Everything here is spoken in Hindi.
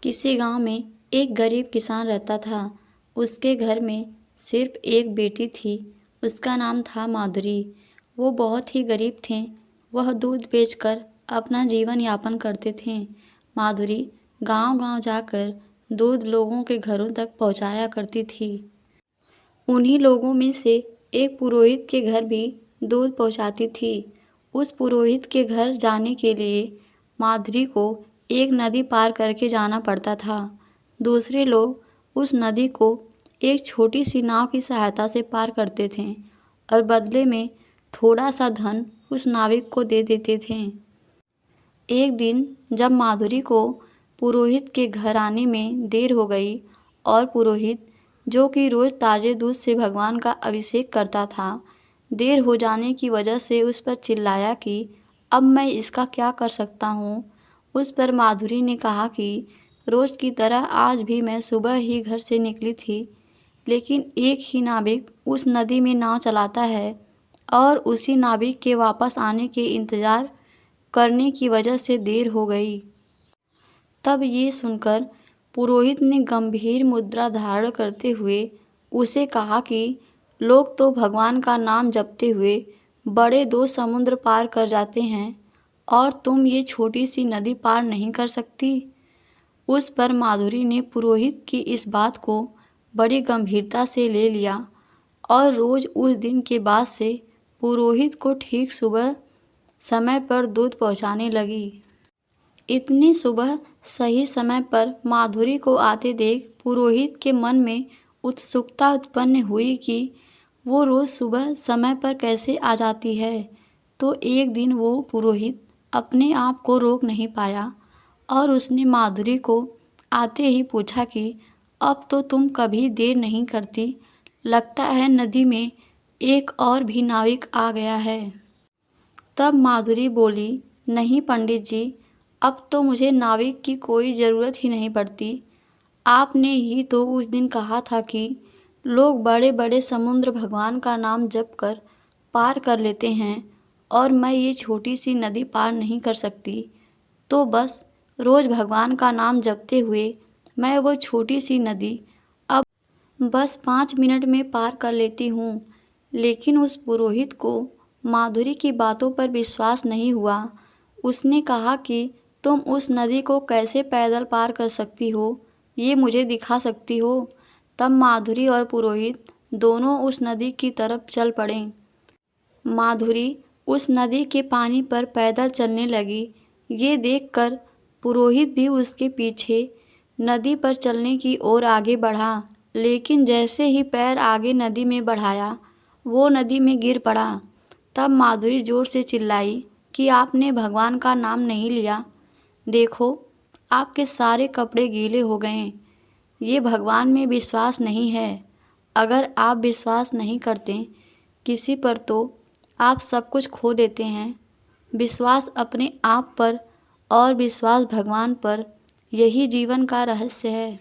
किसी गांव में एक गरीब किसान रहता था। उसके घर में सिर्फ एक बेटी थी। उसका नाम था माधुरी। वो बहुत ही गरीब थे। वह दूध बेचकर अपना जीवन यापन करते थे। माधुरी गांव-गांव जाकर दूध लोगों के घरों तक पहुंचाया करती थी। उन्हीं लोगों में से एक पुरोहित के घर भी दूध पहुंचाती थी। उस पुरोहित के घर जाने के लिए माधुरी को एक नदी पार करके जाना पड़ता था। दूसरे लोग उस नदी को एक छोटी सी नाव की सहायता से पार करते थे और बदले में थोड़ा सा धन उस नाविक को दे देते थे। एक दिन जब माधुरी को पुरोहित के घर आने में देर हो गई और पुरोहित, जो कि रोज ताजे दूध से भगवान का अभिषेक करता था, देर हो जाने की वजह से उस पर चिल्लाया कि अब मैं इसका क्या कर सकता हूँ। उस पर माधुरी ने कहा कि रोज की तरह आज भी मैं सुबह ही घर से निकली थी, लेकिन एक ही नाविक उस नदी में नाव चलाता है और उसी नाविक के वापस आने के इंतज़ार करने की वजह से देर हो गई। तब ये सुनकर पुरोहित ने गंभीर मुद्रा धारण करते हुए उसे कहा कि लोग तो भगवान का नाम जपते हुए बड़े 2 समुद्र पार कर जाते हैं और तुम ये छोटी सी नदी पार नहीं कर सकती। उस पर माधुरी ने पुरोहित की इस बात को बड़ी गंभीरता से ले लिया और रोज उस दिन के बाद से पुरोहित को ठीक सुबह समय पर दूध पहुंचाने लगी। इतनी सुबह सही समय पर माधुरी को आते देख पुरोहित के मन में उत्सुकता उत्पन्न हुई कि वो रोज सुबह समय पर कैसे आ जाती है। तो एक दिन वो पुरोहित अपने आप को रोक नहीं पाया और उसने माधुरी को आते ही पूछा कि अब तो तुम कभी देर नहीं करती, लगता है नदी में एक और भी नाविक आ गया है। तब माधुरी बोली, नहीं पंडित जी, अब तो मुझे नाविक की कोई ज़रूरत ही नहीं पड़ती। आपने ही तो उस दिन कहा था कि लोग बड़े बड़े समुद्र भगवान का नाम जप कर पार कर लेते हैं और मैं ये छोटी सी नदी पार नहीं कर सकती। तो बस रोज़ भगवान का नाम जपते हुए मैं वो छोटी सी नदी अब बस 5 मिनट में पार कर लेती हूँ। लेकिन उस पुरोहित को माधुरी की बातों पर विश्वास नहीं हुआ। उसने कहा कि तुम उस नदी को कैसे पैदल पार कर सकती हो, ये मुझे दिखा सकती हो। तब माधुरी और पुरोहित दोनों उस नदी की तरफ चल पड़े। माधुरी उस नदी के पानी पर पैदल चलने लगी। ये देखकर पुरोहित भी उसके पीछे नदी पर चलने की ओर आगे बढ़ा, लेकिन जैसे ही पैर आगे नदी में बढ़ाया, वो नदी में गिर पड़ा। तब माधुरी जोर से चिल्लाई कि आपने भगवान का नाम नहीं लिया। देखो, आपके सारे कपड़े गीले हो गए। ये भगवान में विश्वास नहीं है। अगर आप विश्वास नहीं करते किसी पर तो आप सब कुछ खो देते हैं। विश्वास अपने आप पर और विश्वास भगवान पर, यही जीवन का रहस्य है।